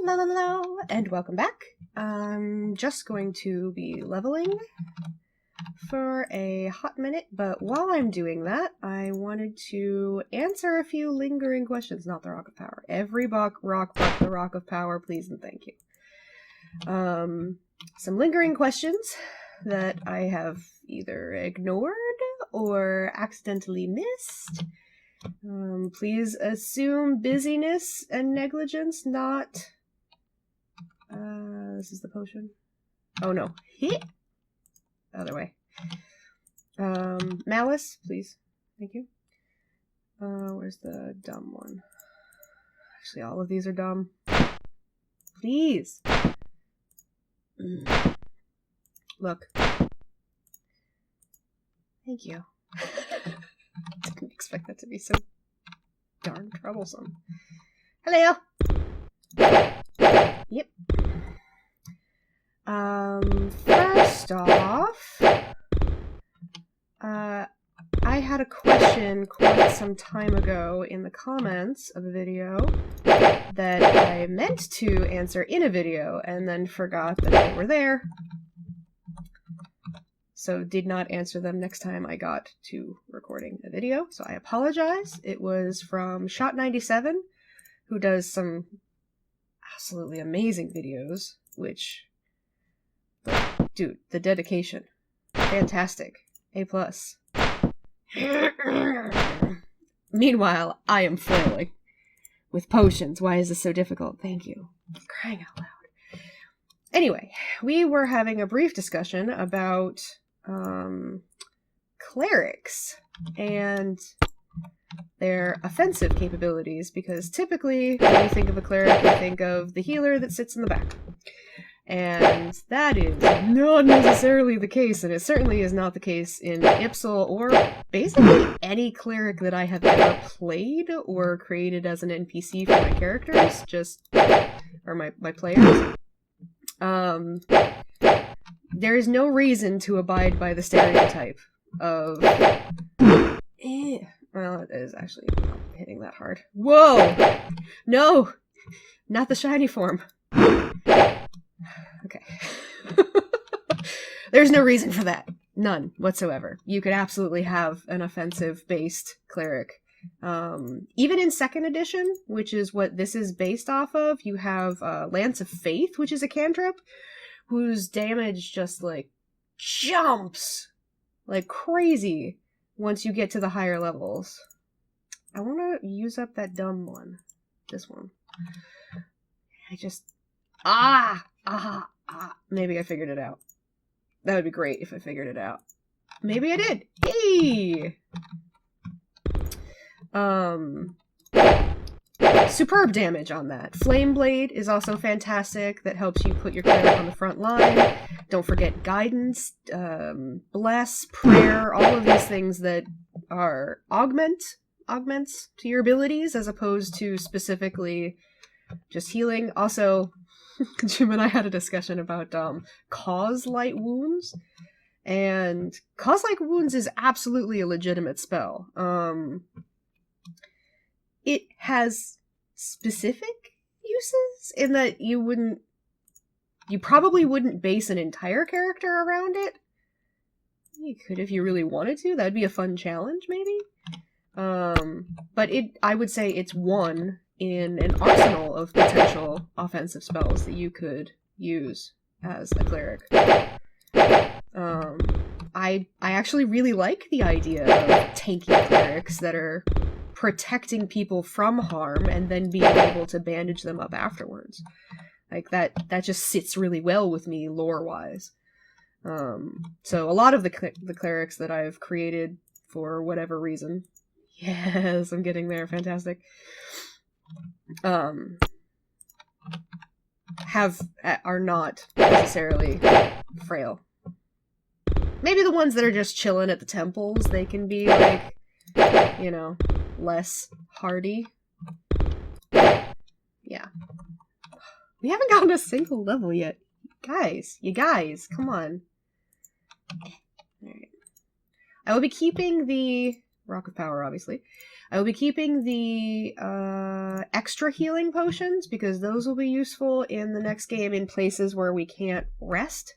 Hello, and welcome back. I'm just going to be leveling for a hot minute, but while I'm doing that, I wanted to answer a few lingering questions. Not the Rock of Power. Every rock but the Rock of Power, please and thank you. Some lingering questions that I have either ignored or accidentally missed. Please assume busyness and negligence, not... this is the potion. Oh no. Hit! Other way. Malice, please. Thank you. Where's the dumb one? Actually, all of these are dumb. Please! Look. Thank you. Didn't expect that to be so darn troublesome. Hello! Yep. First off, I had a question quite some time ago in the comments of a video that I meant to answer in a video and then forgot that they were there. So did not answer them next time I got to recording a video, so I apologize. It was from Shot97, who does some absolutely amazing videos, which, dude, the dedication, fantastic, A+. Meanwhile, I am flailing with potions. Why is this so difficult? Thank you. Crying out loud. Anyway, we were having a brief discussion about clerics and their offensive capabilities, because typically when you think of a cleric, you think of the healer that sits in the back. And that is not necessarily the case, and it certainly is not the case in Ipsil or basically any cleric that I have ever played or created as an NPC for my characters, or my players. There is no reason to abide by the stereotype of... Well, it is actually not hitting that hard. Whoa! No! Not the shiny form. Okay. There's no reason for that. None whatsoever. You could absolutely have an offensive-based cleric. Even in 2nd edition, which is what this is based off of, you have Lance of Faith, which is a cantrip, whose damage just, like, jumps like crazy once you get to the higher levels. I want to use up that dumb one. This one. Maybe I figured it out. That would be great if I figured it out. Maybe I did. Hey! Superb damage on that. Flame Blade is also fantastic. That helps you put your cleric on the front line. Don't forget Guidance, Bless, Prayer, all of these things that are augments to your abilities as opposed to specifically just healing. Also, Jim and I had a discussion about Cause Light Wounds, and Cause Light Wounds is absolutely a legitimate spell. It has specific uses in that you probably wouldn't base an entire character around it. You could if you really wanted to. That'd be a fun challenge, maybe. But I would say it's one in an arsenal of potential offensive spells that you could use as a cleric. I actually really like the idea of tanky clerics that are protecting people from harm and then being able to bandage them up afterwards. Like, that just sits really well with me lore-wise. So a lot of the clerics that I've created for whatever reason... Yes, I'm getting there, fantastic. Are not necessarily frail. Maybe the ones that are just chilling at the temples, they can be, like, you know, less hardy. Yeah. We haven't gotten a single level yet. You guys, come on. Alright. I will be keeping the Rock of Power, obviously. I will be keeping the extra healing potions, because those will be useful in the next game in places where we can't rest.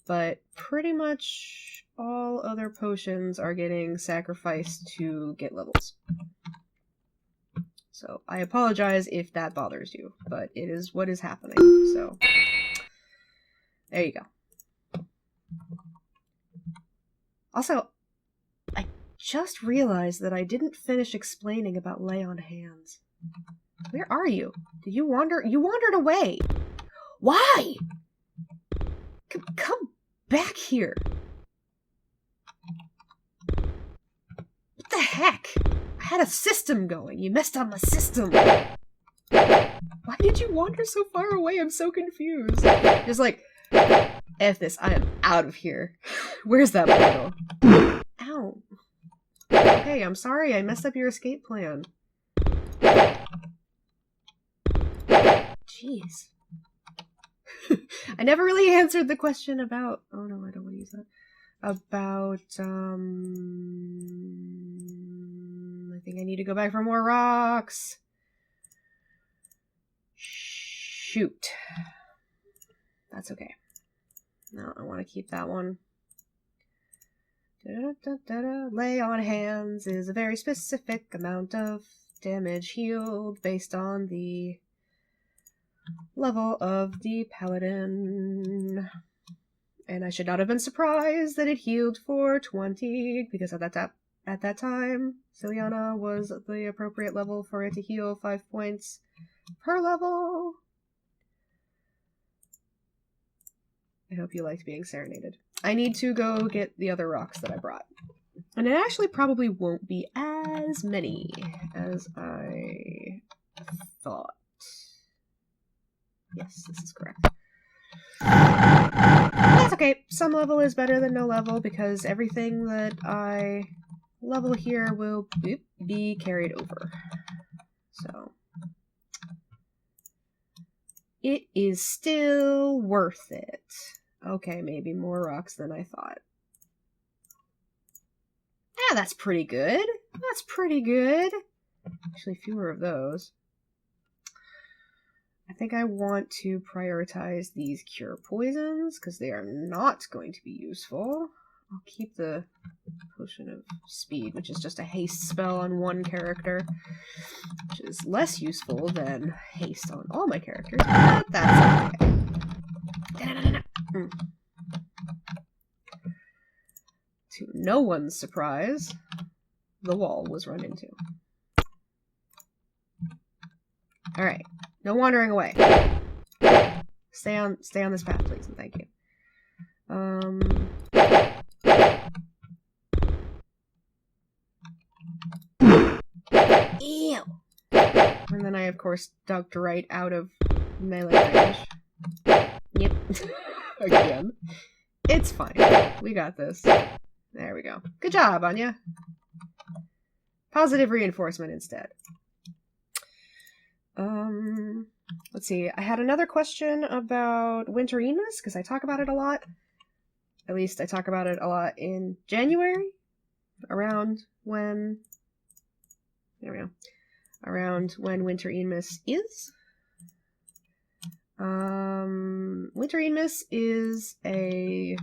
But pretty much all other potions are getting sacrificed to get levels. So I apologize if that bothers you, but it is what is happening. So there you go. Also, I just realized that I didn't finish explaining about lay on hands. Where are you? Did you wander? You wandered away. Why? Come back here. What the heck? I had a system going. You messed up my system. Why did you wander so far away? I'm so confused. Just like, F this. I am out of here. Where's that portal? Ow. Okay, I'm sorry. I messed up your escape plan. Jeez. I never really answered the question about... Oh no, I don't want to use that. About, I think I need to go back for more rocks. Shoot. That's okay. No, I want to keep that one. Lay on hands is a very specific amount of damage healed based on the level of the paladin. And I should not have been surprised that it healed for 20, because at that time, Ciliana was the appropriate level for it to heal 5 points per level. I hope you liked being serenaded. I need to go get the other rocks that I brought. And it actually probably won't be as many as I thought. Yes, this is correct. That's okay. Some level is better than no level, because everything that I level here will be carried over. So it is still worth it. Okay, maybe more rocks than I thought. Yeah, that's pretty good. That's pretty good. Actually, fewer of those. I think I want to prioritize these cure poisons, because they are not going to be useful. I'll keep the potion of speed, which is just a haste spell on one character, which is less useful than haste on all my characters, but that's okay. To no one's surprise, the wall was run into. Alright, no wandering away. Stay on this path, please, and thank you. Ew! And then I, of course, ducked right out of melee range. Yep. Again. It's fine. We got this. There we go. Good job, Anya. Positive reinforcement instead. Let's see. I had another question about Winter Emus, because I talk about it a lot. At least I talk about it a lot in January, around when... There we go. Around when Winter Emus is. Winter Emus is a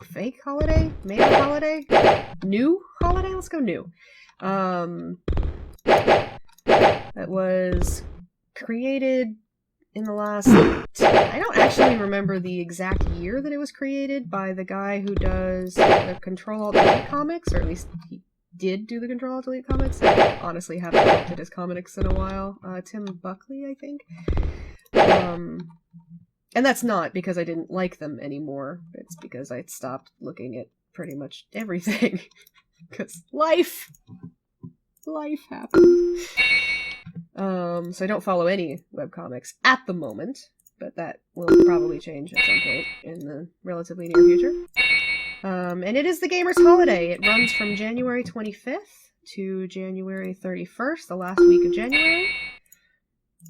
fake holiday? Made up holiday? New holiday? Let's go new. That was created in the last... I don't actually remember the exact year that it was created, by the guy who does the Control-Alt-Delete comics, or at least he did do the Control-Alt-Delete comics. I honestly haven't looked at his comics in a while. Tim Buckley, I think. And that's not because I didn't like them anymore. It's because I stopped looking at pretty much everything. Because life happens. So I don't follow any webcomics at the moment, but that will probably change at some point in the relatively near future. And it is the Gamer's Holiday. It runs from January 25th to January 31st, the last week of January.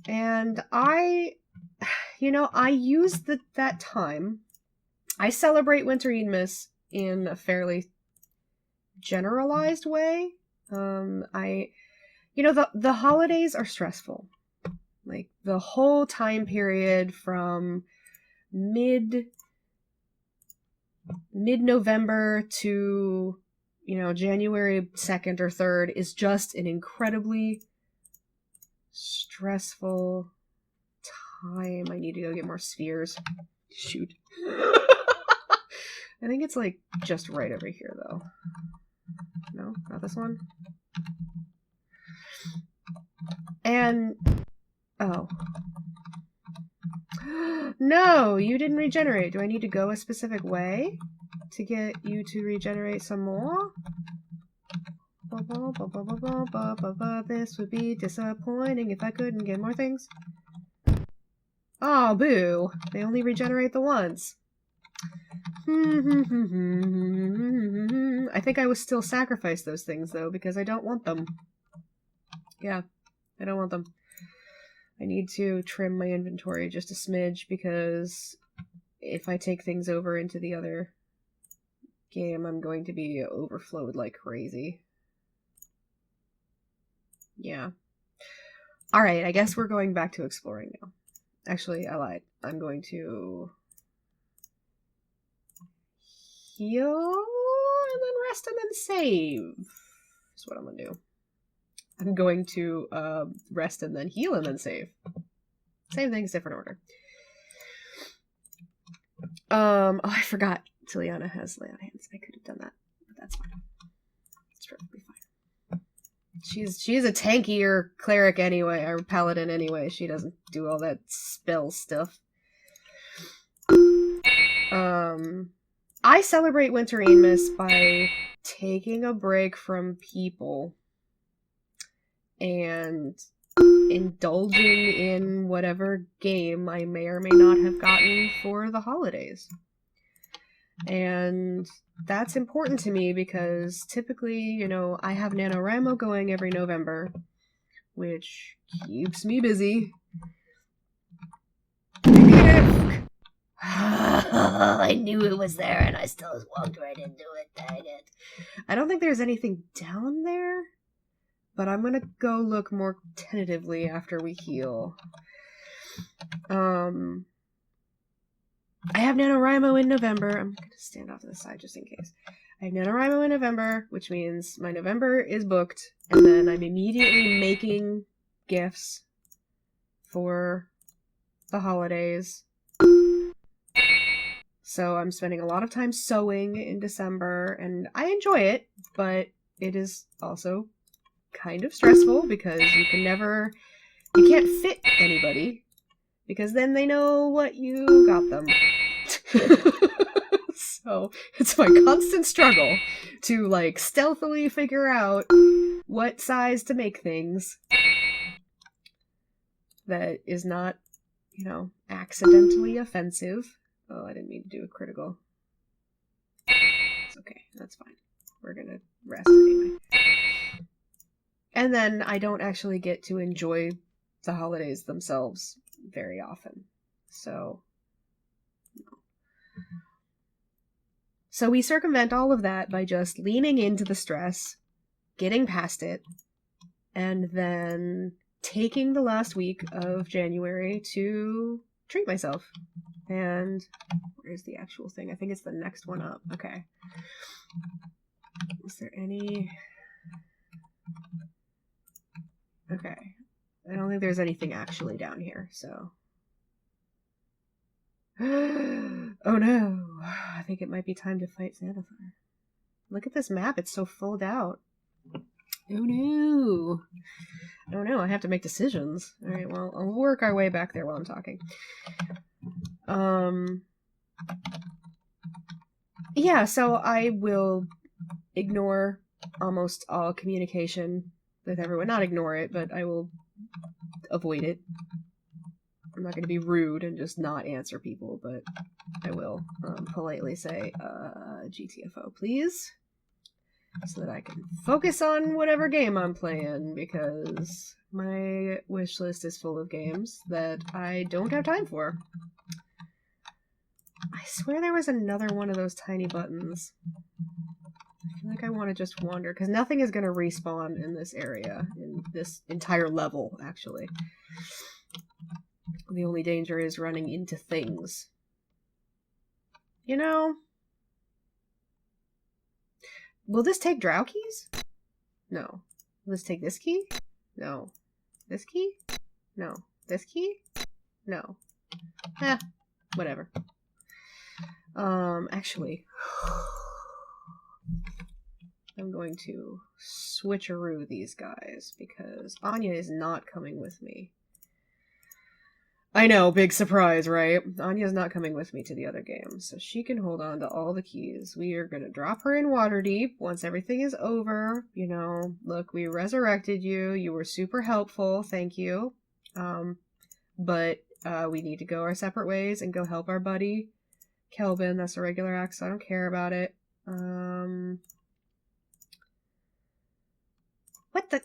And I use that time. I celebrate Winter Emus in a fairly generalized way. The holidays are stressful. Like, the whole time period from mid-November to, January 2nd or 3rd is just an incredibly stressful time. I need to go get more spheres. Shoot. I think it's, like, just right over here, though. No, not this one. And... oh. No, you didn't regenerate. Do I need to go a specific way to get you to regenerate some more? This would be disappointing if I couldn't get more things. Oh, boo. They only regenerate the once. I think I will still sacrifice those things, though, because I don't want them. Yeah, I don't want them. I need to trim my inventory just a smidge, because if I take things over into the other game, I'm going to be overflowed like crazy. Yeah. Alright, I guess we're going back to exploring now. Actually, I lied. I'm going to heal, and then rest, and then save. That's what I'm gonna do. I'm going to rest, and then heal, and then save. Same things, different order. Oh, I forgot Tiliana has lay on hands. I could have done that, but that's fine. It's perfectly fine. She's a tankier cleric anyway, or paladin anyway. She doesn't do all that spell stuff. I celebrate Wintermas by taking a break from people and indulging in whatever game I may or may not have gotten for the holidays. And that's important to me because typically, I have NaNoWriMo going every November, which keeps me busy. I knew it was there and I still walked right into it, dang it. I don't think there's anything down there, but I'm gonna go look more tentatively after we heal. I have NaNoWriMo in November. I'm going to stand off to the side just in case. I have NaNoWriMo in November, which means my November is booked, and then I'm immediately making gifts for the holidays. So I'm spending a lot of time sewing in December, and I enjoy it, but it is also kind of stressful because you can't fit anybody, because then they know what you got them. So it's my constant struggle to stealthily figure out what size to make things that is not, accidentally offensive. Oh, I didn't mean to do a critical. It's okay, that's fine. We're gonna rest anyway. And then I don't actually get to enjoy the holidays themselves very often. So we circumvent all of that by just leaning into the stress, getting past it, and then taking the last week of January to treat myself. And where's the actual thing? I think it's the next one up. Okay. Is there any... Okay. I don't think there's anything actually down here, so... Oh no! I think it might be time to fight Xanathar. Look at this map, it's so fulled out. Oh no! Oh no, I have to make decisions. Alright, well, I'll work our way back there while I'm talking. Yeah, so I will ignore almost all communication with everyone. Not ignore it, but I will avoid it. I'm not going to be rude and just not answer people, but I will politely say, GTFO, please, so that I can focus on whatever game I'm playing, because my wish list is full of games that I don't have time for. I swear there was another one of those tiny buttons. I feel like I want to just wander, because nothing is going to respawn in this area, in this entire level, actually. The only danger is running into things. You know? Will this take drow keys? No. Will this take this key? No. This key? No. This key? No. Eh, whatever. Actually, I'm going to switcheroo these guys because Anya is not coming with me. I know, big surprise, right? Anya's not coming with me to the other game, so she can hold on to all the keys. We are gonna drop her in Waterdeep once everything is over. You know, look, we resurrected you. You were super helpful. Thank you. But we need to go our separate ways and go help our buddy Kelvin. That's a regular axe, so I don't care about it. What the?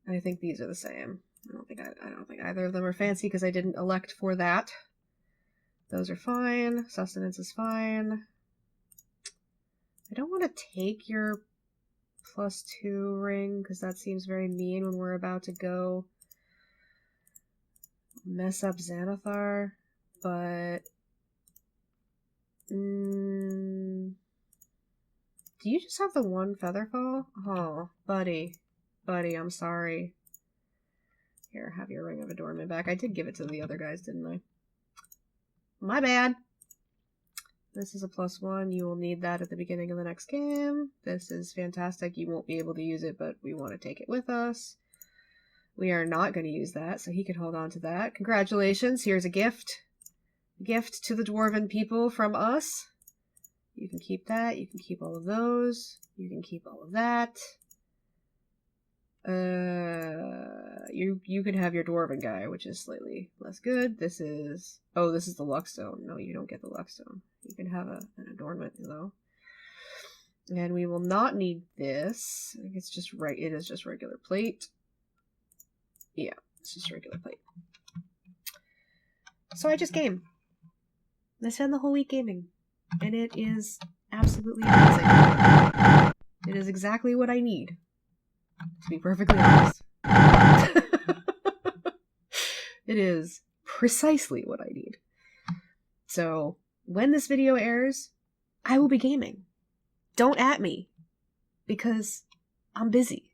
I think these are the same. I don't think either of them are fancy because I didn't elect for that. Those are fine. Sustenance is fine. I don't want to take your +2 ring because that seems very mean when we're about to go mess up Xanathar, but do you just have the one featherfall? Oh, buddy, I'm sorry. Here, have your Ring of Adornment back. I did give it to the other guys, didn't I? My bad. This is a +1. You will need that at the beginning of the next game. This is fantastic. You won't be able to use it, but we want to take it with us. We are not going to use that, so he can hold on to that. Congratulations. Here's a gift. A gift to the dwarven people from us. You can keep that. You can keep all of those. You can keep all of that. You can have your dwarven guy, which is slightly less good. This is... Oh, this is the Luckstone. No, you don't get the Luckstone. You can have an adornment, though. And we will not need this. I think it's just right. It is just regular plate. Yeah, it's just regular plate. So I just game. I spend the whole week gaming. And it is absolutely amazing. It is exactly what I need. To be perfectly honest. It is precisely what I need. So, when this video airs, I will be gaming. Don't at me. Because I'm busy.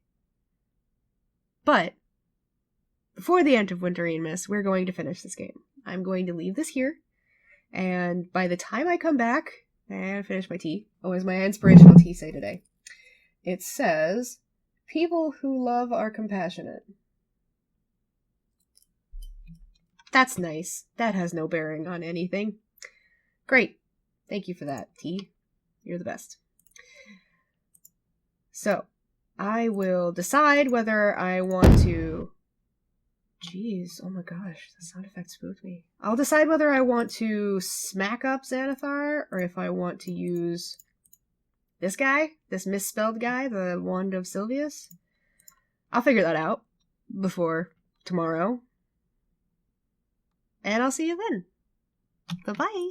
But, before the end of Wintering Mist, we're going to finish this game. I'm going to leave this here. And by the time I come back, and finish my tea. What was my inspirational tea say today? It says... People who love are compassionate. That's nice. That has no bearing on anything. Great. Thank you for that, T. You're the best. So, I will decide whether I want to... Jeez, oh my gosh, the sound effect spooked me. I'll decide whether I want to smack up Xanathar, or if I want to use... this guy? This misspelled guy? The Wand of Sylvius? I'll figure that out before tomorrow. And I'll see you then. Bye-bye.